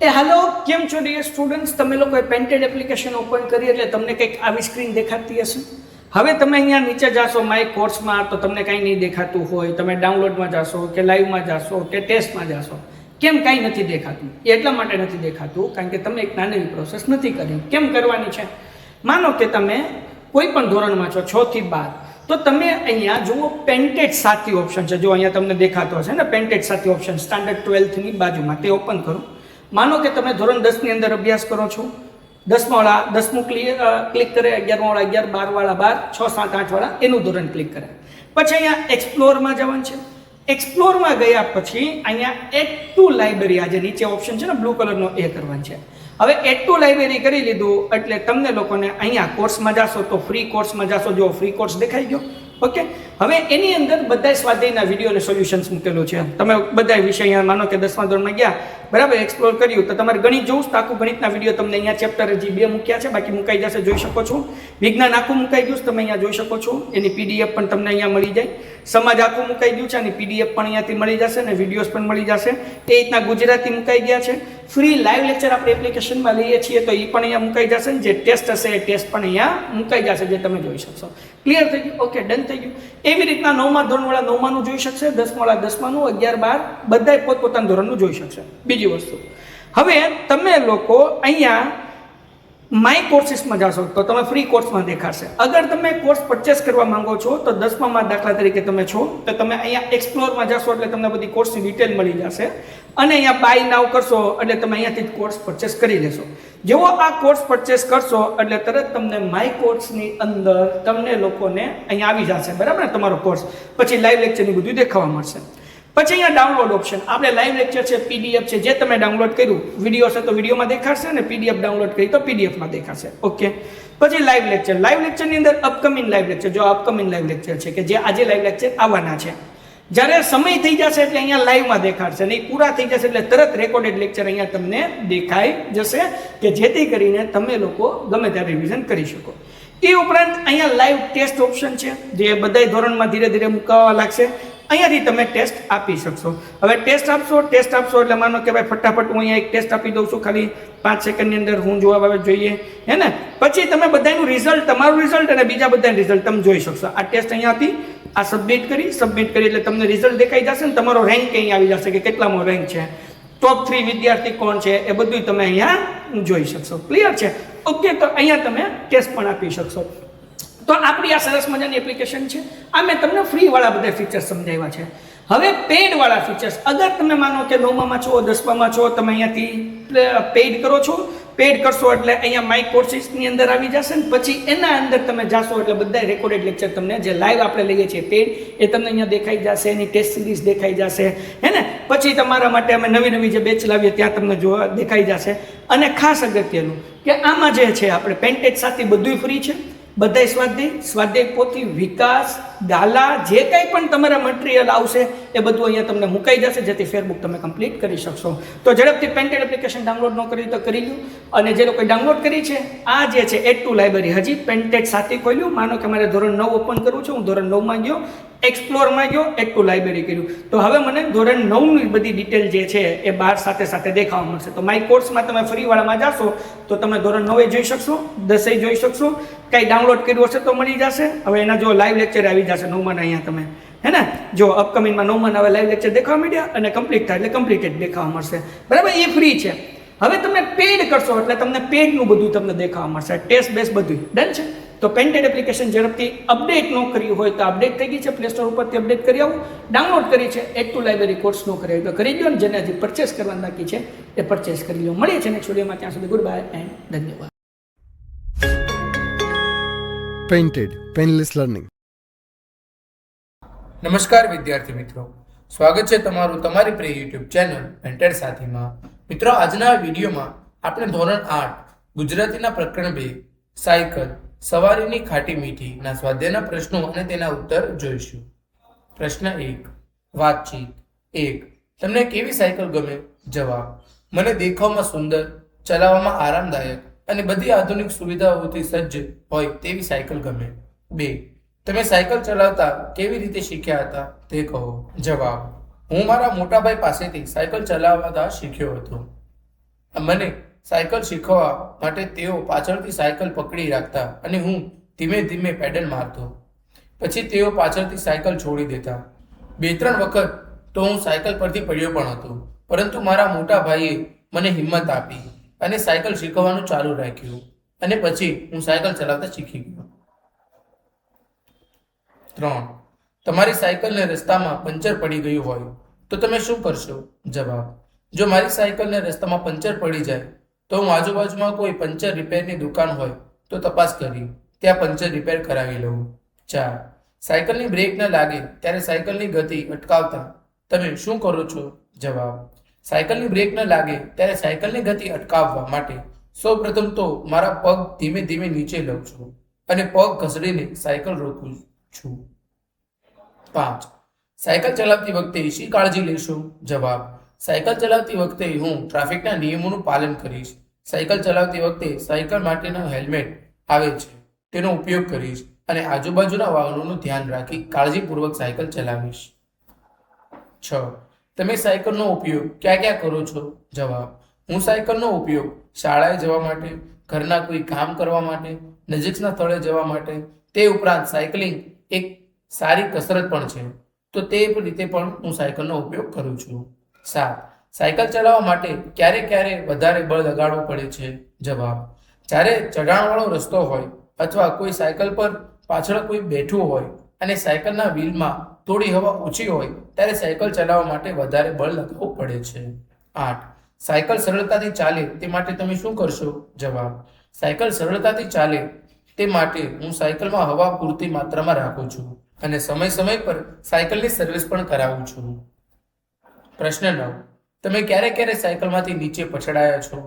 Hello, કેમ છો dear students? તમે લોકોએ પેન્ટેડ એપ્લિકેશન ઓપન કરી એટલે તમને કંઈક આવી સ્ક્રીન દેખાતી હશે. હવે તમે અહીંયા નીચે જાશો માય કોર્સમાં તો તમને કંઈ નહીં દેખાતું હોય. તમે ડાઉનલોડમાં જાશો કે લાઈવમાં જાશો કે ટેસ્ટમાં જાશો, કેમ કાંઈ નથી દેખાતું? એટલા માટે નથી દેખાતું કારણ કે તમે એક નાની પ્રોસેસ નથી કરી. કેમ કરવાની છે? માનો કે તમે કોઈ પણ ધોરણમાં છો 6 થી 12, તો તમે અહીંયા જુઓ પેન્ટેડ સાથી ઓપ્શન છે. જો અહીંયા તમને દેખાતો હશે ને પેન્ટેડ સાથી ઓપ્શન સ્ટાન્ડર્ડ 12થની બાજુમાં, તે ઓપન કરો. માનો કે તમે ધોરણ 10 ની અંદર અભ્યાસ કરો છો. 10મા વાળા 10મું ક્લિક કરે, 11મા વાળા 11, 12 વાળા 12, 6, 7, 8 વાળા એનું ધોરણ ક્લિક કરે. પછી અહીંયા એક્સપ્લોરમાં જવાનું છે. એક્સપ્લોરમાં ગયા પછી અહીંયા એડ ટુ લાઇબ્રેરી, આ જે નીચે ઓપ્શન છે ને બ્લુ કલરનો, એ કરવાનું છે. હવે એડ ટુ લાઇબ્રેરી કરી લીધું એટલે તમને લોકોને અહીંયા કોર્સમાં જાશો તો ફ્રી કોર્સમાં જાશો. જો ફ્રી કોર્સ દેખાઈ ગયો. ઓકે, હવે એની અંદર બધા સ્વાધ્યાયના વિડીયો અને સોલ્યુશન્સ મૂકેલું છે. તમે બધા વિષય અહીંયા માનો કે 10મા ધોરણમાં ગયા, બરાબર, એક્સપ્લોર કર્યું તો તમારે ગણિત જોવું તો આખું ગણિતના વિડીયો તમને અહીંયા ચેપ્ટર હજી 2 મૂક્યા છે, બાકી મુકાઈ જશે, જોઈ શકો છો. વિજ્ઞાન આખું મુકાઈ ગયું તમે અહીંયા જોઈ શકો છો. એની પીડીએફ પણ તમને અહીંયા મળી જાય. સમાજ આખું મુકાઈ ગયું છે, અને પીડીએફ પણ અહીંયાથી મળી જશે અને વિડીયોઝ પણ મળી જશે. એ રીતના ગુજરાતી મુકાઈ ગયા છે. ફ્રી લાઈવ લેક્ચર આપણે એપ્લિકેશનમાં લઈએ છીએ તો એ પણ અહીંયા મુકાઈ જશે. જે ટેસ્ટ હશે એ ટેસ્ટ પણ અહીંયા મુકાઈ જશે, જે તમે જોઈ શકશો. ક્લિયર થઈ ગયું? ઓકે, ડન થઈ ગયું. એવી રીતના 9મા ધોરણવાળા 9માનું જોઈ શકશે, 10મા વાળા 10માનું, 11, 12 બધાય પોતપોતાના ધોરણનું જોઈ શકશે. બીજી વસ્તુ, હવે તમે લોકો અહીંયા માય કોર્સીસમાં જાશો તો તમે ફ્રી કોર્સમાં દેખાશે. અગર તમે કોર્સ પરચેસ કરવા માંગો છો તો 10મામાં દાખલા તરીકે તમે છો તો તમે અહીંયા એક્સપ્લોરમાં જાશો એટલે તમને બધી કોર્સની ડિટેલ મળી જશે. અને અહીંયા બાય નાવ કરશો એટલે તમે અહીંયાથી કોર્સ પરચેસ કરી લેશો. જેવો આ કોર્સ પરચેસ કરશો એટલે તરત તમને માય કોર્સની અંદર તમને લોકોને અહીંયા આવી જશે, બરાબર ને, તમારો કોર્સ. પછી લાઈવ લેક્ચરની બધું દેખાવા મળશે. પછી અહીંયા ડાઉનલોડ ઓપ્શન, આપણે લાઈવ લેક્ચર છે, પીડીએફ છે, જે તમે ડાઉનલોડ કર્યું, વિડીયો છે તો વિડીયોમાં દેખાશે, અને પીડીએફ ડાઉનલોડ કરી તો પીડીએફમાં દેખાશે. ઓકે, પછી લાઈવ લેક્ચર. લાઈવ લેક્ચરની અંદર અપકમિંગ લાઈવ લેક્ચર, જો અપકમિંગ લાઈવ લેક્ચર છે કે જે આજે લાઈવ લેક્ચર આવવાના છે, જ્યારે સમય થઈ જશે એટલે અહીંયા લાઈવમાં દેખાડશે, નહીં પૂરા થઈ જશે એટલે તરત રેકોર્ડેડ લેક્ચર અહીંયા તમને દેખાઈ જશે, કે જેથી કરીને તમે લોકો ગમે ત્યારે રિવિઝન કરી શકો. એ ઉપરાંત અહીંયા લાઈવ ટેસ્ટ ઓપ્શન છે, જે બધા ધોરણમાં ધીરે ધીરે મુકાવા લાગશે. અહીંયાથી તમે ટેસ્ટ આપી શકશો. હવે ટેસ્ટ આપશો એટલે માનો કે ભાઈ ફટાફટ હું અહીંયા એક ટેસ્ટ આપી દઉં છું, ખાલી 5 સેકન્ડની અંદર હું જવાબ આવે જોઈએ, હે ને. પછી તમે બધાનું રિઝલ્ટ, તમારું રિઝલ્ટ અને બીજા બધાનું રિઝલ્ટ તમે જોઈ શકશો. આ ટેસ્ટ અહીંયાથી આ સબમિટ કરી એટલે તમને રિઝલ્ટ દેખાઈ જશે ને તમારો રેન્ક અહીં આવી જશે કે કેટલામો રેન્ક છે, ટોપ 3 વિદ્યાર્થી કોણ છે, એ બધું તમે અહીંયા જોઈ શકશો. ક્લિયર છે? ઓકે, તો અહીંયા તમે ટેસ્ટ પણ આપી શકશો. તો આપણી આ સરસ મજાની એપ્લિકેશન છે. આ મેં તમને ફ્રીવાળા બધા ફીચર્સ સમજાવ્યા છે. હવે પેઇડવાળા ફીચર્સ, અગર તમે માનો કે 9મામાં છો, 10મામાં છો, તમે અહીંયાથી પેઇડ કરો છો. પેઇડ કરશો એટલે અહીંયા માય કોર્સીસની અંદર આવી જશે ને પછી એના અંદર તમે જાશો એટલે બધા રેકોર્ડેડ લેક્ચર તમને, જે લાઈવ આપણે લઈએ છીએ પેઇડ, એ તમને અહીંયા દેખાઈ જશે. એની ટેસ્ટ સિરીઝ દેખાઈ જશે, હે ને. પછી તમારા માટે અમે નવી જે બેચ લાવીએ ત્યાં તમને જોવા દેખાઈ જશે. અને ખાસ અગત્યનું કે આમાં જે છે આપણે પેન્ટેજ સાથે બધું ફ્રી છે. બધા સ્વાધ્યાય પોથી, વિકાસ, દાલા, જે કંઈ પણ તમારા મટીરિયલ આવશે એ બધું અહીંયા તમને મુકાઈ જશે, જેથી ફેરબુક તમે કમ્પ્લીટ કરી શકશો. તો ઝડપથી પેન્ટેડ એપ્લિકેશન ડાઉનલોડ ન કરી તો કરી લો. અને જે લોકોએ ડાઉનલોડ કરી છે, આ જે છે એડ ટુ લાઇબ્રેરી, હજી પેન્ટેડ સાથે ખોલ્યું. માનો કે મારે ધોરણ 9 ઓપન કરવું છે, હું ધોરણ 9માં ગયો, એક્સપ્લોરમાં ગયો, એડ ટુ લાઇબ્રેરી કર્યું, તો હવે મને ધોરણ 9ની બધી ડિટેલ જે છે એ બહાર સાથે દેખાવા મળશે. તો માય કોર્સમાં તમે ફ્રીવાળામાં જાશો તો તમે ધોરણ 9 જોઈ શકશો, 10 જોઈ શકશો. કંઈ ડાઉનલોડ કર્યું હશે તો મળી જશે. હવે એના જો લાઈવ લેક્ચર આવી જશે 9માના અહીંયા તમે, હે ને. જો અપકમિંગમાં 9માના હવે લાઈવ લેક્ચર દેખાવા માંડ્યા અને કમ્પ્લીટ થાય એટલે કમ્પ્લીટેડ દેખાવા મળશે, બરાબર. એ ફ્રી છે. હવે તમે પેડ કરશો એટલે તમને પેડનું બધું તમને દેખાવા મળશે, ટેસ્ટ બેસ બધું. ડન છે? તો પેન્ટેડ એપ્લિકેશન ઝડપથી અપડેટ ન કર્યું હોય તો અપડેટ થઈ ગઈ છે, પ્લે સ્ટોર ઉપરથી અપડેટ કરી આવું. ડાઉનલોડ કરી છે, એડ ટુ લાઇબ્રેરી કોર્સ ન કરી તો કરી દો, ને જેને હજી પરચેસ કરવાનું બાકી છે એ પરચેસ કરી લો. મળીએ છીએ નેક્સ્ટ વિડીયોમાં. ત્યાં સુધી ગુડ બાય એન્ડ ધન્યવાદ. Painted painless learning. નમસ્કાર વિદ્યાર્થી મિત્રો, સ્વાગત છે તમારું તમારી પ્રિય યુટ્યુબ ચેનલ પેન્ટેડ સાથીમાં. મિત્રો, આજના વિડીયોમાં આપણે ધોરણ 8 ગુજરાતીના પ્રકરણ 2 સાયકલ સવારીની ખાટી મીઠી ના સ્વાધ્યાયના પ્રશ્નો અને તેના ઉત્તર જોઈશું. પ્રશ્ન 1, વાતચીત. 1, તમને કેવી સાયકલ ગમે? જવાબ, મને દેખાવમાં સુંદર, ચલાવવામાં આરામદાયક અને બધી આધુનિક સુવિધાઓથી સજ્જ હોય તેવી સાયકલ ગમે. 2, તમે સાયકલ ચલાવતા કેવી રીતે શીખ્યા હતા તે કહો. જવાબ, હું મારા મોટા ભાઈ પાસેથી સાયકલ ચલાવતા શીખ્યો હતો. મને સાયકલ શીખવા માટે તેઓ પાછળથી સાયકલ પકડી રાખતા અને હું ધીમે ધીમે પેડલ મારતો. પછી તેઓ પાછળથી સાયકલ છોડી દેતા. 2-3 વખત તો હું સાયકલ પરથી પડ્યો પણ હતો, પરંતુ મારા મોટા ભાઈએ મને હિંમત આપી અને સાયકલ શીખવાનું ચાલુ રાખ્યું અને પછી હું સાયકલ ચલાવતા શીખી ગયો. 3. તમારી સાયકલને રસ્તામાં પંચર પડી ગયું હોય તો તમે શું કરશો? જવાબ: જો મારી સાયકલને રસ્તામાં પંચર પડી જાય તો હું આજુબાજુમાં કોઈ પંચર રિપેરની દુકાન હોય તો તપાસ કરી ત્યાં પંચર રિપેર કરાવી લઉં. 4. સાયકલની બ્રેક ન લાગે ત્યારે સાયકલની ગતિ અટકાવતા તમે શું કરો છો? જવાબ: સાયકલની બ્રેક ન લાગે ત્યારે સાયકલની ગતિ અટકાવવા માટે સૌપ્રથમ તો મારા પગ ધીમે ધીમે નીચે લઉં છું અને પગ ઘસડીને સાયકલ રોકું છું. 5. સાયકલ ચલાવતી વખતે શી કાળજી લેશો? જવાબ: સાયકલ ચલાવતી વખતે હું ટ્રાફિકના નિયમોનું પાલન કરીશ. સાયકલ ચલાવતી વખતે સાયકલ માટેનો હેલ્મેટ આવે છે તેનો ઉપયોગ કરીશ અને આજુબાજુના વાહનોનું ધ્યાન રાખી કાળજીપૂર્વક સાયકલ ચલાવીશ. 6. તમે સાયકલનો ઉપયોગ ક્યાં ક્યાં કરો છો? જવાબ: હું સાયકલનો ઉપયોગ શાળાએ જવા માટે, ઘરના કોઈ કામ કરવા માટે, નજીકના સ્થળે જવા માટે, તે ઉપરાંત સાયકલિંગ એક સારી કસરત પણ છે તો તે રીતે પણ હું સાયકલનો ઉપયોગ કરું છું. 7. સાયકલ ચલાવવા માટે ક્યારે ક્યારે વધારે બળ લગાડવું પડે છે? જવાબ: જ્યારે ચઢાણવાળો રસ્તો હોય અથવા કોઈ સાયકલ પર પાછળ કોઈ બેઠું હોય અને સાયકલના વ્હીલમાં થોડી હવા ઓછી હોય ત્યારે સાયકલ ચલાવવા માટે વધારે બળ લગાવવું પડે છે. 8. સાયકલ સરળતાથી ચાલે તે માટે તમે શું કરશો? જવાબ: સાયકલ સરળતાથી ચાલે તે માટે હું સાયકલમાં હવા પૂરતી માત્રામાં રાખું છું અને સમય સમય પર સાયકલની સર્વિસ પણ કરાવું છું. પ્રશ્ન 9. તમે ક્યારે ક્યારે સાયકલમાંથી નીચે પછડાયા છો?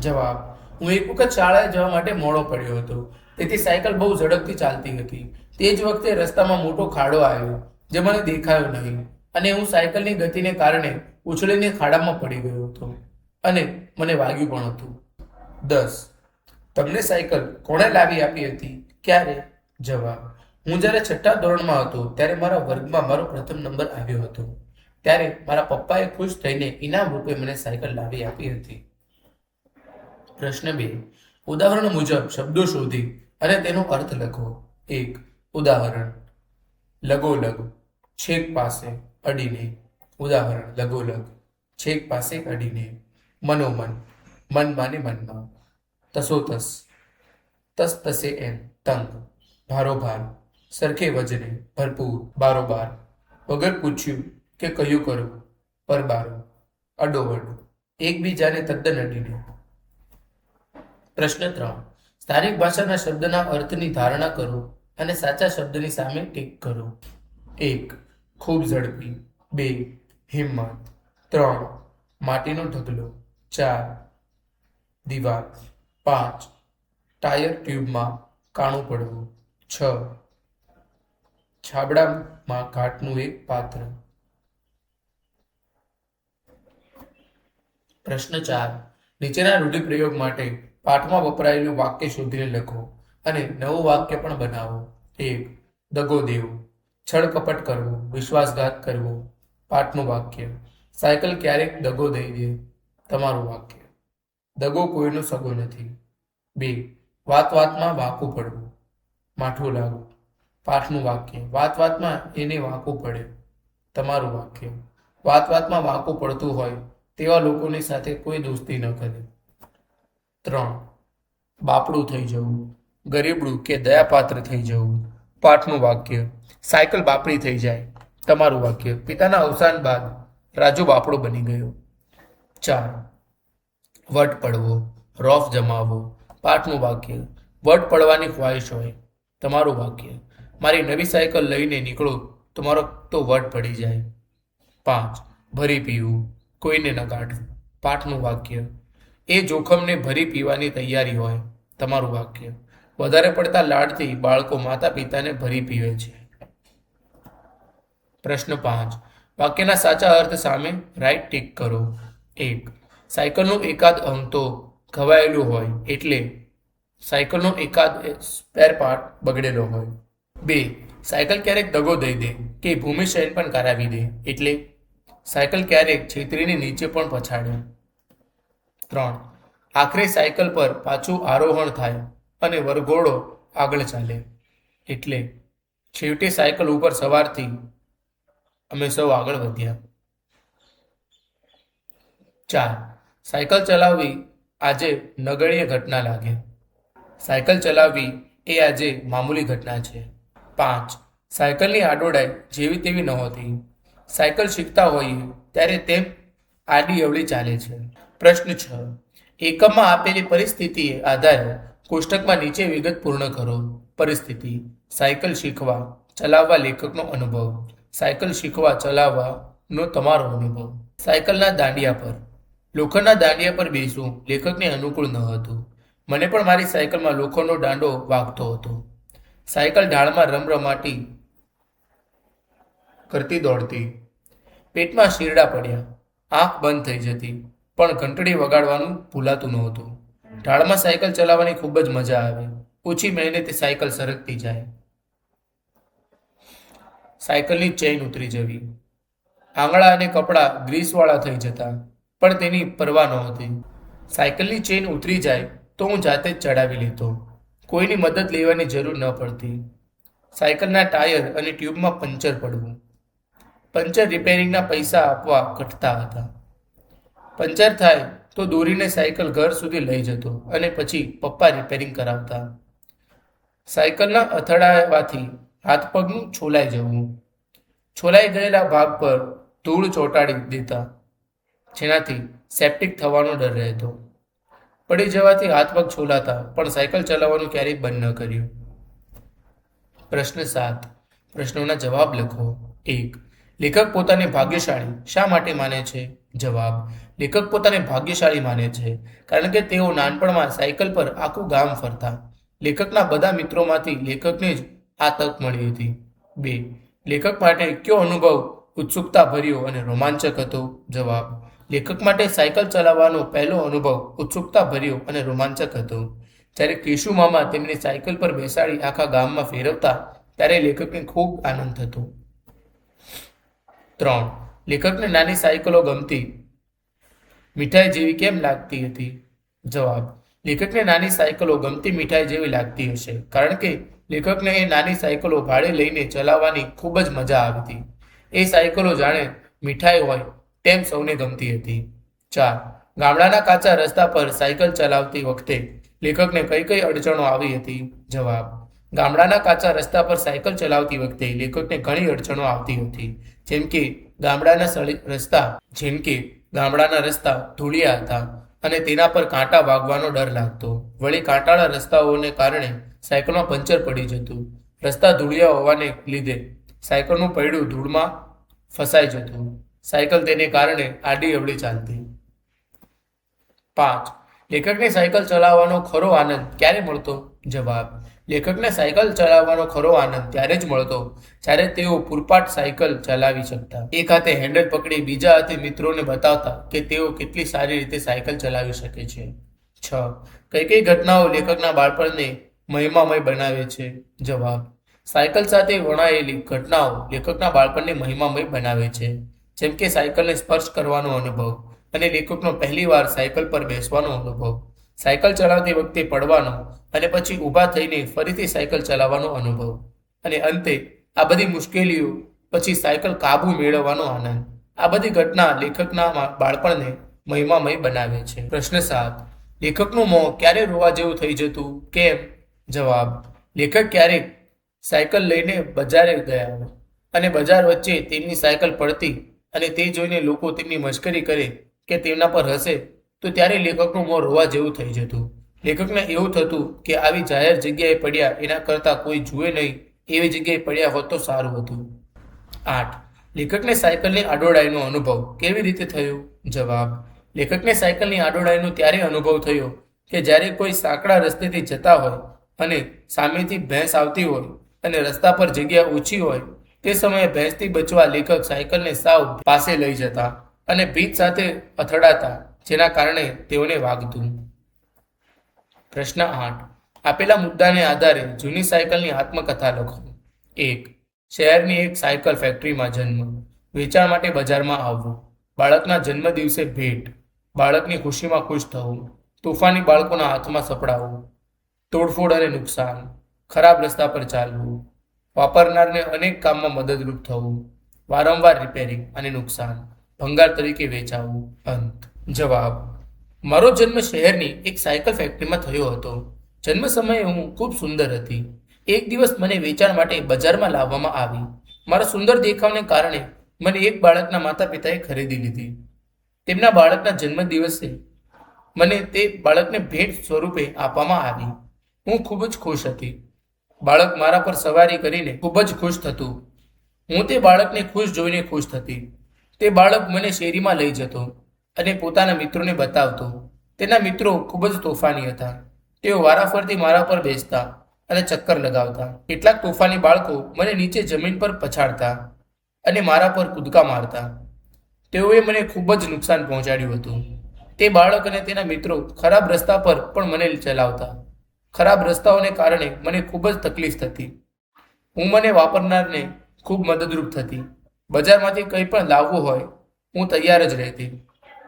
જવાબ: હું એક વખત શાળાએ જવા માટે મોડો પડ્યો હતો, તેથી સાયકલ બહુ ઝડપથી ચાલતી હતી. તે જ વખતે રસ્તામાં મોટો ખાડો આવ્યો જે મને દેખાયો નહીં અને હું સાયકલની ગતિને કારણે ઉછળીને ખાડામાં પડી ગયો હતો અને મને વાગ્યું પણ હતું. 10. તમને સાયકલ કોણે લાવી આપી હતી? ક્યારે? જવાબ: હું જ્યારે 6થા ધોરણમાં હતો ત્યારે મારા વર્ગમાં મારો પ્રથમ નંબર આવ્યો હતો. ત્યારે મારા પપ્પાએ ખુશ થઈને ઇનામ રૂપે મને સાયકલ લાવી આપી હતી. પ્રશ્ન 2. ઉદાહરણ મુજબ શબ્દો શોધી અને તેનો અર્થ લખો. 1. ઉદાહરણ: લગોલગ, છેક પાસે, અડીને. ઉદાહરણ: લગોલગ, છેક પાસે, અડીને. મનોમન, મનમાં ને મનમાં. તસોતસ, તસ તસે એમ, તંગ. ભારોભાર, સરખે વજને, ભરપૂર, બારોબાર. વગર પૂછ્યું કે કયું કરવું, પરબારો. અડોઅડ, એકબીજાને તદ્દન અડીને. પ્રશ્ન 3. સ્થાનિક ભાષાના શબ્દના અર્થની ધારણા કરો અને સાચા શબ્દની સામે ટીક કરો. 1. ખૂબ ઝડપી. 2. હિંમત. 3. માટીનો ઢગલો. 4. દીવાલ. 5. ટાયર ટ્યુબમાં કાણું પડવું. 6. છાબડામાં ઘાટનું એક પાત્ર. પ્રશ્ન 4. નીચેના રૂઢિપ્રયોગ માટે પાઠમાં વપરાયેલું વાક્ય શોધીને લખો અને નવું વાક્ય પણ બનાવો. 1. દગો દેવો, છળકપટ કરવો, વિશ્વાસઘાત કરવો. પાઠનું વાક્ય: સાયકલ ક્યારેક દગો દઈ દે. તમારું વાક્ય: દગો કોઈનો સગો નથી. 2. વાત વાતમાં વાંકું પડવું, માઠું લાગવું. પાઠનું વાક્ય: વાત વાતમાં એને વાંકું પડે. તમારું વાક્ય: વાત વાતમાં વાંકું પડતું હોય તેવા લોકોની સાથે કોઈ દોસ્તી ન કરે. 3. બાપડું થઈ જવું, ગરીબડું કે દયાપાત્ર થઈ જવું. પાઠનું વાક્ય: સાયકલ બાપડી થઈ જાય. તમારું વાક્ય: પિતાના અવસાન બાદ રાજુ બાપડો બની ગયો. 4. વટ પડવો, રોફ જમાવવો. પાઠનું વાક્ય: વટ પડવાની ખ્વાહિશ હોય. તમારું વાક્ય: મારી નવી સાયકલ લઈને નીકળો તો મારો તો વટ પડી જાય. 5. ભરી પીવું, કોઈને ન કાઢવું. પાઠનું વાક્ય: એ જોખમને ભરી પીવાની તૈયારી હોય. તમારું વાક્ય: વધારે પડતા લાડથી બાળકો માતા પિતાને ભરી પીવે છે. પ્રશ્ન 5. વાક્યના સાચા અર્થ સામે રાઈટ ટીક કરો. 1. સાયકલનું એકાદ અંગ તો ઘવાયેલું હોય એટલે સાયકલનો એકાદ સ્પેર પાર્ટ બગડેલો હોય. 2. સાયકલ ક્યારેક દગો દઈ દે કે ભૂમિશયન પણ કરાવી દે એટલે સાયકલ ક્યારેક છેતરીને નીચે પણ પછાડે. 3. આખરે સાયકલ પર પાછું આરોહણ થાય અને વરઘોડો આગળ ચાલે. એટલે છેવટે સાયકલ ઉપર સવારથી અમે સૌ આગળ વધ્યા. 4. સાયકલ ચલાવવી આજે નગણ્ય ઘટના લાગે. સાયકલ ચલાવવી એ આજે મામૂલી ઘટના છે. 5. સાયકલની આડોડાઈ જેવી તેવી નહોતી. સાયકલ શીખતા હોઈએ ત્યારે તેમ આડી અવળી ચાલે છે. પ્રશ્ન 6. એકમમાં આપેલી પરિસ્થિતિએ આધારે કોષ્ટકમાં નીચે વિગત પૂર્ણ કરો. પરિસ્થિતિ: સાયકલ શીખવા ચલાવવા લેખકનો અનુભવ. સાયકલ શીખવા ચલાવવાનો તમારો અનુભવ. સાયકલના દાંડિયા પર. લોખંડના દાંડિયા પર બેસવું લેખકને અનુકૂળ ન હતું. મને પણ મારી સાયકલમાં લોખંડનો દાંડો વાગતો હતો. સાયકલ ઢાળમાં રમરમાટી કરતી દોડતી. પેટમાં શીરડા પડ્યા. આંખ બંધ થઈ જતી, પણ ઘંટડી વગાડવાનું ભૂલાતું નહોતું. ઢાળમાં સાયકલ ચલાવવાની ખૂબ જ મજા આવે. ઓછી મહેનતે સાયકલ સરકતી જાય. સાયકલની ચેઇન ઉતરી જવી. આંગળા અને કપડાં ગ્રીસવાળા થઈ જતા, પણ તેની પરવા નહોતી. સાયકલની ચેઇન ઉતરી જાય તો હું જાતે જ ચડાવી લેતો. કોઈની મદદ લેવાની જરૂર ન પડતી. સાયકલના ટાયર અને ટ્યુબમાં પંચર પડવું. પંચર રિપેરિંગના પૈસા આપવા ઘટતા હતા. પંચર થાય તો દોરીને સાયકલ ઘર સુધી લઈ જતો અને પછી પપ્પા રિપેરિંગ કરાવતા. સાયકલના અથડાવાથી હાથ પગનું છોલાઈ જવું. છોલાઈ ગયેલા ભાગ પર ધૂળ ચોંટાડી દેતા, જેનાથી સેપ્ટિક થવાનો ડર રહેતો. પડી જવાથી હાથ પગ છોલાતા, પણ સાયકલ ચલાવવાનું ક્યારેય બંધ ન કર્યું. પ્રશ્ન 7. પ્રશ્નોના જવાબ લખો. 1. લેખક પોતાને ભાગ્યશાળી શા માટે માને છે? જવાબ: લેખક પોતાને ભાગ્યશાળી માને છે કારણ કે તેઓ નાનપણમાં સાયકલ પર આખું ગામ ફરતા. લેખકના બધા મિત્રોમાંથી લેખકને જ આ તક મળી હતી. 2. લેખક માટે કયો અનુભવ ઉત્સુકતા ભર્યો અને રોમાંચક હતો? જવાબ: લેખક માટે સાયકલ ચલાવવાનો પહેલો અનુભવ ઉત્સુકતા ભર્યો અને રોમાંચક હતો. જ્યારે કેશુ મામા તેમને સાયકલ પર બેસાડી આખા ગામમાં ફેરવતા ત્યારે લેખકને ખૂબ આનંદ થતો. 3. લેખકને નાની સાયકલો ગમતી મીઠાઈ જેવી કેમ લાગતી હતી? જવાબ: લેખકને નાની સાયકલો ગમતી મીઠાઈ જેવી લાગતી હશે કારણ કે લેખકને એ નાની સાયકલો ભાડે લઈને ચલાવવાની ખૂબ જ મજા આવતી. એ સાયકલો જાણે મીઠાઈ હોય તેમ સૌને ગમતી હતી. 4. ગામડાના કાચા રસ્તા પર સાયકલ ચલાવતી વખતે લેખકને કઈ કઈ અડચણો આવી હતી? જવાબ: ગામડાના કાચા રસ્તા પર સાયકલ ચલાવતી વખતે લેખકને ઘણી અડચણો આવતી હતી. જેમ કે ગામડાના રસ્તા ધૂળિયા હતા અને તેના પર કાંટા વાગવાનો ડર લાગતો. વળી કાંટાળા રસ્તાઓને કારણે સાયકલમાં પંચર પડી જતું. રસ્તા ધૂળિયા હોવાને લીધે સાયકલનું પૈડું ધૂળમાં ફસાઈ જતું. સાયકલ તેને કારણે આડી અવળી ચાલતી. 5. લેખકને સાયકલ ચલાવવાનો ખરો આનંદ ક્યારે મળતો? જવાબ: લેખકને સાયકલ ચલાવવાનો ખરો આનંદ ત્યારે જ મળતો જ્યારે તેઓ પૂરપાટ સાયકલ ચલાવી શકતા. એક હાથે હેન્ડલ પકડી બીજા હાથે મિત્રોને બતાવતા કે તેઓ કેટલી સારી રીતે સાયકલ ચલાવી શકે છે. 6. કઈ કઈ ઘટનાઓ લેખકના બાળપણને મહિમામય બનાવે છે? જવાબ: સાયકલ સાથે વણાયેલી ઘટનાઓ લેખકના બાળપણને મહિમામય બનાવે છે. જેમ કે સાયકલને સ્પર્શ કરવાનો અનુભવ અને લેખકનો પહેલીવાર સાયકલ પર બેસવાનો અનુભવ, સાયકલ ચલાવતી વખતે પડવાનો અને પછી ઊભા થઈને ફરીથી સાયકલ ચલાવવાનો અનુભવ, અને અંતે આ બધી મુશ્કેલીઓ પછી સાયકલ કાબુ મેળવવાનો આનંદ. આ બધી ઘટના લેખકના બાળપણને મહિમામય બનાવે છે. પ્રશ્ન 7. લેખકનું મોં ક્યારે રોવા જેવું થઈ જતું? કેમ? જવાબ: લેખક ક્યારેક સાયકલ લઈને બજારે ગયા અને બજાર વચ્ચે તેમની સાયકલ પડતી અને તે જોઈને લોકો તેમની મશ્કરી કરે કે તેમના પર હસે તો ત્યારે લેખકનું મોં રોવા જેવું થઈ જતું. લેખકને એવું થતું કે આવી જાહેર જગ્યાએ પડ્યા એના કરતાં કોઈ જુએ નહીં એવી જગ્યાએ પડ્યા હોત તો સારું હતું. 8. લેખકને સાયકલની આડોડાઈનો અનુભવ કેવી રીતે થયો? જવાબ: લેખકને સાયકલની આડોડાઈનો ત્યારે અનુભવ થયો કે જ્યારે કોઈ સાંકડા રસ્તેથી જતા હોય અને સામેથી ભેંસ આવતી હોય અને રસ્તા પર જગ્યા ઓછી હોય તે સમયે ભેંસથી બચવા લેખક સાયકલને સાવ પાસે લઈ જતા અને ભીત સાથે અથડાતા, જેના કારણે તેઓને વાગતું. પ્રશ્ન 8. આપેલા મુદ્દાને આધારે જૂની સાયકલની આત્મકથા લખો. 1. શહેરની એક સાયકલ ફેક્ટરીમાં જન્મ. વેચાણ માટે બજારમાં આવવું. બાળકના જન્મદિવસે ભેટ. બાળકની ખુશીમાં ખુશ થવું, તોફાની બાળકોના હાથમાં સપડાવવું, તોડફોડ અને નુકસાન, ખરાબ રસ્તા પર ચાલવું, વાપરનારને અનેક કામમાં મદદરૂપ થવું, વારંવાર રિપેરિંગ અને નુકસાન, ભંગાર તરીકે વેચાવું. અંત. જવાબ: મારો જન્મ શહેરની એક સાયકલ ફેક્ટરીમાં થયો હતો. જન્મ સમયે હું ખૂબ સુંદર હતી. એક દિવસ મને વેચાણ માટે બજારમાં લાવવામાં આવી. મારા સુંદર દેખાવને કારણે મને એક બાળકના માતા પિતાએ ખરીદી લીધી. તેમના બાળકના જન્મદિવસે મને તે બાળકને ભેટ સ્વરૂપે આપવામાં આવી. હું ખૂબ જ ખુશ હતી. બાળક મારા પર સવારી કરીને ખૂબ જ ખુશ થતું. હું તે બાળકને ખુશ જોઈને ખુશ થતી. તે બાળક મને શેરીમાં લઈ જતો અને પોતાના મિત્રોને બતાવતો. તેના મિત્રો ખૂબ જ તોફાની હતા. તેઓ વારાફરતી મારા પર બેસતા અને ચક્કર લગાવતા. કેટલાક તોફાની બાળકો મને નીચે જમીન પર પછાડતા અને મારા પર કૂદકા મારતા. તેઓએ મને ખૂબ જ નુકસાન પહોંચાડ્યું હતું. તે બાળક અને તેના મિત્રો ખરાબ રસ્તા પર પણ મને ચલાવતા. ખરાબ રસ્તાઓને કારણે મને ખૂબ જ તકલીફ થતી. હું મને વાપરનારને ખૂબ મદદરૂપ થતી. બજારમાંથી કંઈ પણ લાવવું હોય હું તૈયાર જ રહેતી.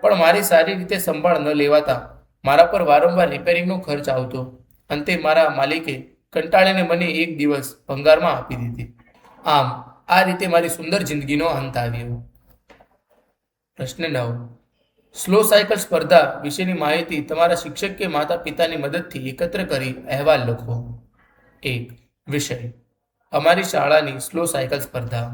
પણ મારી સારી રીતે સંભાળ ન લેવાતા મારા પર વારંવાર રિપેરિંગનો ખર્ચ આવતો. અંતે મારા માલિકે કંટાળીને મને એક દિવસ ભંગારમાં આપી દીધી. આમ આ રીતે મારી સુંદર જિંદગીનો અંત આવ્યો. પ્રશ્ન 9. સ્લો સાયકલ સ્પર્ધા વિશેની માહિતી તમારા શિક્ષક કે માતા પિતાની મદદથી એકત્ર કરી અહેવાલ લખો. 1. વિષય: અમારી શાળાની સ્લો સાયકલ સ્પર્ધા.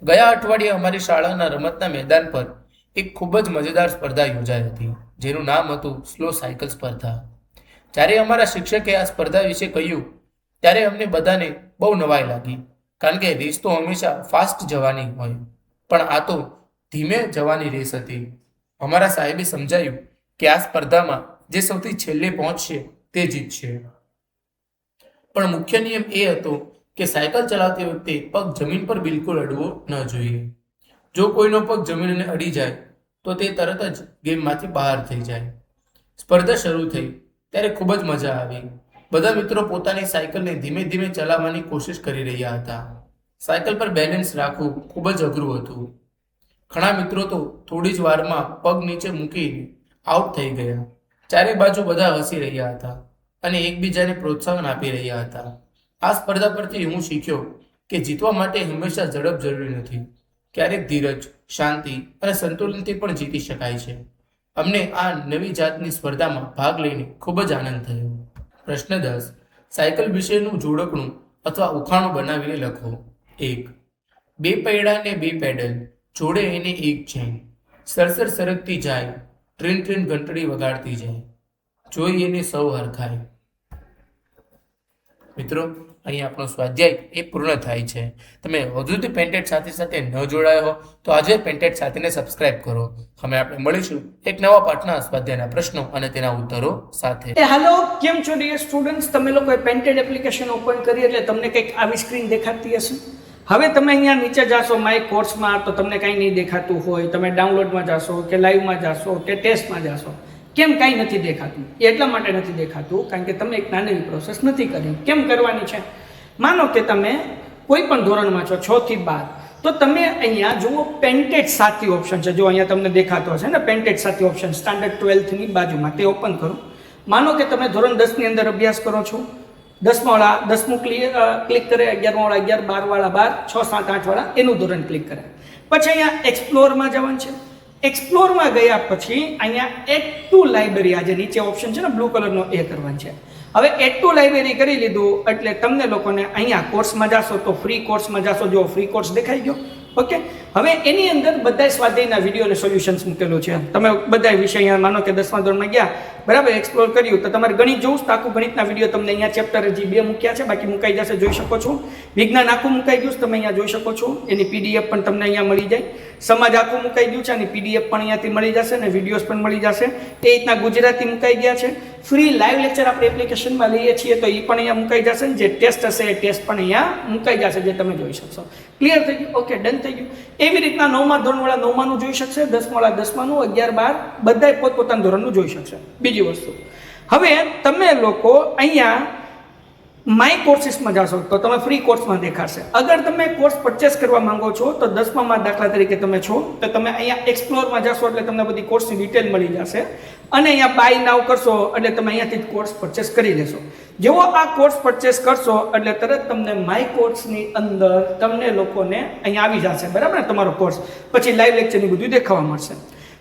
ગયા અઠવાડિયે અમારી શાળાના રમતના મેદાન પર એક ખૂબ જ મજેદાર સ્પર્ધા યોજાઈ હતી, જેનું નામ હતું સ્લો સાયકલ સ્પર્ધા. જ્યારે અમારા શિક્ષકે આ સ્પર્ધા વિશે કહ્યું ત્યારે અમને બધાને બહુ નવાઈ લાગી, કારણ કે રેસ તો હંમેશા ફાસ્ટ જવાની હોય, પણ આ તો ધીમે જવાની રેસ હતી. અમારા સાહેબે સમજાયું કે આ સ્પર્ધામાં જે સૌથી છેલ્લે પહોંચશે તે જીતશે. પણ મુખ્ય નિયમ એ હતો કે સાયકલ ચલાવતી વખતે પગ જમીન પર બિલકુલ અડવો ન જોઈએ. જો કોઈનો પગ જમીનને અડી જાય તો તે તરત જ ગેમમાંથી બહાર થઈ જાય. સ્પર્ધા શરૂ થઈ ત્યારે ખૂબ જ મજા આવી. બધા મિત્રો પોતાની સાયકલને ધીમે ધીમે ચલાવવાની કોશિશ કરી રહ્યા હતા. સાયકલ પર બેલેન્સ રાખવું ખૂબ જ અઘરું હતું. ઘણા મિત્રો તો થોડી જ વારમાં પગ નીચે મૂકીને આઉટ થઈ ગયા. ચારે બાજુ બધા હસી રહ્યા હતા અને એકબીજાને પ્રોત્સાહન આપી રહ્યા હતા. આ સ્પર્ધા પરથી હું શીખ્યો કે જીતવા માટે હંમેશા ઝડપ જરૂરી નથી. ક્યારેક ધીરજ, શાંતિ અને સંતુલનથી પણ જીતી શકાય છે. અમને આ નવી જાતની સ્પર્ધામાં ભાગ લઈને ખૂબ જ આનંદ થયો. પ્રશ્ન 10. સાયકલ વિશેનું જોડકણું અથવા ઉખાણું બનાવીને લખો. 1. બે પૈડા ને બે પેડલ, જોડે એને એક ચેન, સરસર સરકતી જાય, ટ્રેન ટ્રેન ઘંટડી વગાડતી જાય, જોઈ એને સૌ હરખાય. મિત્રો, અહીં આપણો સ્વાધ્યાય એ પૂર્ણ થાય છે. તમે વધુથી પેન્ટેડ સાથી સાથે ન જોડાયો હો તો આજે પેન્ટેડ સાથીને સબસ્ક્રાઇબ કરો. હવે આપણે મળીશું એક નવા પાઠના સ્વાધ્યાયના પ્રશ્નો અને તેના ઉત્તરો સાથે. હેલો, કેમ છો ડિયર સ્ટુડન્ટ્સ? તમે લોકોએ પેન્ટેડ એપ્લિકેશન ઓપન કરી એટલે તમને કંઈક આવી સ્ક્રીન દેખાતી હશે. હવે તમે અહીંયા નીચે જાશો માય કોર્સમાં તો તમને કંઈ નહીં દેખાતું હોય. તમે ડાઉનલોડમાં જાશો કે લાઈવમાં જાશો કે ટેસ્ટમાં જાશો, કેમ કાંઈ નથી દેખાતું? એટલા માટે નથી દેખાતું કારણ કે તમે એક નાની પ્રોસેસ નથી કરી. કેમ કરવાની છે? માનો કે તમે કોઈ પણ ધોરણમાં છો 6 થી 12, તો તમે અહીંયા જુઓ પેન્ટેડ સાથી ઓપ્શન છે. જો અહીંયા તમને દેખાતો હશે ને પેન્ટેડ સાથી ઓપ્શન સ્ટાન્ડર્ડ 12થની બાજુમાં, તે ઓપન કરો. માનો કે તમે ધોરણ 10ની અંદર અભ્યાસ કરો છો. 10વાળા 10મું ક્લિક કરે, 11વાળા 11, 12વાળા 12, 6, 7, 8વાળા એનું ધોરણ ક્લિક કરે. પછી અહીંયા એક્સપ્લોરમાં જવાનું છે. એક્સપ્લોરમાં ગયા પછી અહીંયા એડ ટુ લાઇબ્રેરી, આ જે નીચે ઓપ્શન છે ને બ્લુ કલરનો, એ કરવાનું છે. હવે એડ ટુ લાઇબ્રેરી કરી લીધું એટલે તમને લોકોને અહીંયા કોર્સમાં જાશો તો ફ્રી કોર્સમાં જાશો. જો ફ્રી કોર્સ દેખાઈ ગયો. ઓકે, હવે એની અંદર બધા સ્વાધ્યાયના વિડીયો અને સોલ્યુશન્સ મૂકેલું છે. તમે બધા વિષય અહીંયા માનો કે 10મા ધોરણમાં ગયા, બરાબર, એક્સપ્લોર કર્યું તો તમારે ગણિત જોવું તો આખું ગણિતના વિડીયો તમને અહીંયા ચેપ્ટર હજી 2 મૂક્યા છે, બાકી મુકાઈ જશે, જોઈ શકો છો. વિજ્ઞાન આખું મુકાઈ ગયું છે, તમે અહીંયા જોઈ શકો છો. એની પીડીએફ પણ તમને અહીંયા મળી જાય. સમાજ આખું મુકાઈ ગયું છે, અને પીડીએફ પણ અહીંયાથી મળી જશે અને વિડીયોઝ પણ મળી જશે. એ રીતના ગુજરાતી મુકાઈ ગયા છે. ફ્રી લાઈવ લેક્ચર આપણે એપ્લિકેશનમાં લઈએ છીએ તો એ પણ અહીંયા મુકાઈ જશે. જે ટેસ્ટ હશે એ ટેસ્ટ પણ અહીંયા મુકાઈ જશે, જે તમે જોઈ શકશો. ક્લિયર થઈ ગયું? ઓકે, ડન થઈ ગયું. એવી રીતના 9મા ધોરણવાળા 9માનું જોઈ શકશે, 10વાળા 10માનું, 11, 12 બધાય પોતપોતાના ધોરણનું જોઈ શકશે. બીજી વસ્તુ, હવે તમે લોકો અહીંયા માય કોર્સિસમાં જશો તો તમે ફ્રી કોર્સમાં દેખાશે. અગર તમે કોર્સ પરચેસ કરવા માંગો છો તો 10માં દાખલા તરીકે તમે છો તો તમે અહીંયા એક્સપ્લોરમાં જશો એટલે તમને બધી કોર્સની ડિટેલ મળી જશે અને અહીંયા બાય નાવ કરશો એટલે તમે અહીંયાથી જ કોર્સ પરચેસ કરી લેશો. જેવો આ કોર્સ પરચેસ કરશો એટલે તરત તમને માય કોર્સની અંદર તમને લોકોને અહીંયા આવી જશે, બરાબર ને, તમારો કોર્સ. પછી લાઈવ લેક્ચરની બધું દેખાવા મળશે.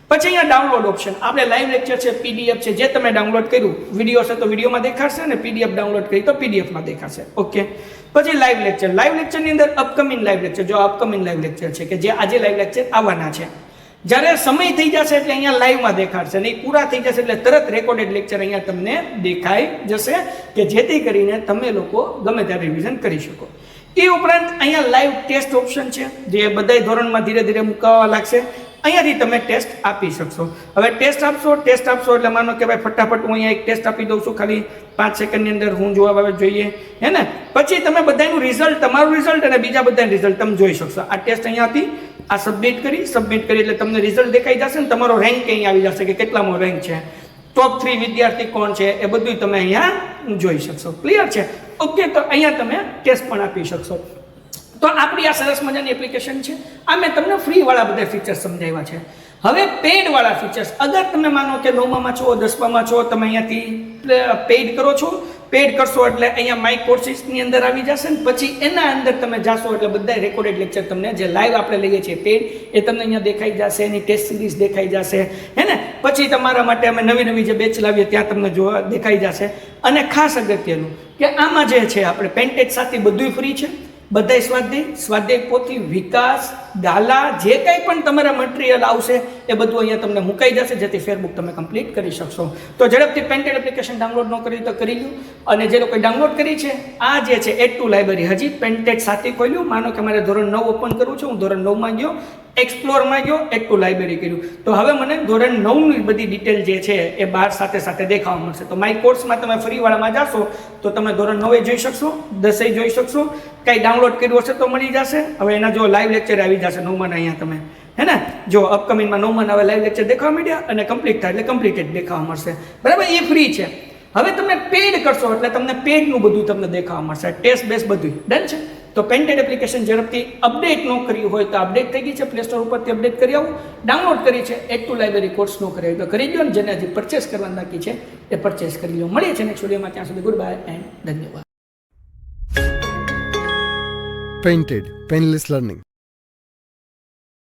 પછી અહીંયા ડાઉનલોડ ઓપ્શન, આપણે લાઈવ લેક્ચર છે, પીડીએફ છે, જે તમે ડાઉનલોડ કર્યું, વિડીયો છે તો વિડીયોમાં દેખાશે અને પીડીએફ ડાઉનલોડ કરી તો પીડીએફમાં દેખાશે. ઓકે. પછી લાઈવ લેક્ચર, લાઈવ લેક્ચરની અંદર અપકમિંગ લાઈવ લેક્ચર, જો અપકમિંગ લાઈવ લેક્ચર છે કે જે આજે લાઈવ લેક્ચર આવવાના છે, જ્યારે સમય થઈ જશે એટલે અહીંયા લાઈવમાં દેખાડશે, નહીં પૂરા થઈ જશે એટલે તરત રેકોર્ડેડ લેક્ચર અહીંયા તમને દેખાઈ જશે કે જેથી કરીને તમે લોકો ગમે ત્યારે રિવિઝન કરી શકો. એ ઉપરાંત અહીંયા લાઈવ ટેસ્ટ ઓપ્શન છે જે બધા ધોરણમાં ધીરે ધીરે મુકાવા લાગશે. અહીંયાથી તમે ટેસ્ટ આપી શકશો. હવે ટેસ્ટ આપશો એટલે માનો કે ભાઈ ફટાફટ હું અહીંયા એક ટેસ્ટ આપી દઉં છું, ખાલી 5 સેકન્ડની અંદર હું જવાબ આવે જોઈએ, હે ને. પછી તમે બધાનું રિઝલ્ટ, તમારું રિઝલ્ટ અને બીજા બધાનું રિઝલ્ટ તમે જોઈ શકશો. આ ટેસ્ટ અહીંયાથી આ સબમિટ કરી એટલે તમને રિઝલ્ટ દેખાઈ જશે ને તમારો રેન્ક અહીં આવી જશે કે કેટલામો રેન્ક છે, ટોપ 3 વિદ્યાર્થી કોણ છે, એ બધું તમે અહીંયા જોઈ શકશો. ક્લિયર છે? ઓકે. તો અહીંયા તમે ટેસ્ટ પણ આપી શકશો. તો આપણી આ સરસ મજાની એપ્લિકેશન છે. આ મેં તમને ફ્રીવાળા બધા ફીચર્સ સમજાવ્યા છે. હવે પેડવાળા ફીચર્સ, અગર તમે માનો કે 9માં છો, 10માં છો, તમે અહીંયાથી પેડ કરો છો, પેડ કરશો એટલે અહીંયા માય કોર્સિસની અંદર આવી જશે ને પછી એના અંદર તમે જાશો એટલે બધા રેકોર્ડેડ લેક્ચર તમને જે લાઈવ આપણે લઈએ છીએ પેડ એ તમને અહીંયા દેખાઈ જશે, એની ટેસ્ટ સિરીઝ દેખાઈ જશે, હે ને. પછી તમારા માટે અમે નવી જે બેચ લાવીએ ત્યાં તમને જોવા દેખાઈ જશે. અને ખાસ અગત્યનું કે આમાં જે છે આપણે પેન્ટેજ સાથે બધું ફ્રી છે. બધા સ્વાધ્યાય પોથી, વિકાસ, ગાલા, જે કંઈ પણ તમારા મટીરિયલ આવશે એ બધું અહીંયા તમને મુકાઈ જશે જેથી ફેરબુક તમે કમ્પ્લીટ કરી શકશો. તો ઝડપથી પેન્ટેડ એપ્લિકેશન ડાઉનલોડ ન કરી તો કરી લો. અને જે લોકોએ ડાઉનલોડ કરી છે, આ જે છે એડ ટુ લાઇબ્રેરી હજી પેન્ટેડ સાથે ખોલ્યું. માનો કે મારે ધોરણ 9 ઓપન કરવું છે, હું ધોરણ 9માં ગયો, એક્સપ્લોરમાં ગયો, એડ ટુ લાઇબ્રેરી કર્યું, તો હવે મને ધોરણ 9ની બધી ડિટેલ જે છે એ બહાર સાથે દેખાવા મળશે. તો માય કોર્સમાં તમે ફ્રીવાળામાં જાશો તો તમે ધોરણ 9 જોઈ શકશો, 10 જોઈ શકશો, કંઈ ડાઉનલોડ કર્યું હશે તો મળી જશે. હવે એના જો લાઈવ લેક્ચર આવી જશે 9માં અહીંયા તમે, હે ને. જો અપકમિંગમાં 9માં હવે લાઈવ લેક્ચર દેખાવા માંડ્યા અને કમ્પ્લીટ થાય એટલે કમ્પ્લીટેડ દેખાવા મળશે, બરાબર. એ ફ્રી છે. હવે તમે પેડ કરશો એટલે તમને પેડનું બધું તમને દેખાવા મળશે, ટેસ્ટ બેસ બધું ડન છે. તો પેન્ટેડ એપ્લિકેશન ઝડપથી અપડેટ ન કર્યું હોય તો અપડેટ થઈ ગઈ છે, પ્લે સ્ટોર ઉપરથી અપડેટ કરી આવું. ડાઉનલોડ કરી છે, એડ ટુ લાઇબ્રેરી કોર્સ ન કરી તો કરી દો, ને જેને હજી પરચેસ કરવાનું બાકી છે એ પરચેસ કરી લો. મળીએ છીએ નેક્સ્ટ વિડીયોમાં, ત્યાં સુધી ગુડ બાય એન્ડ ધન્યવાદ. Painted, Painless Learning.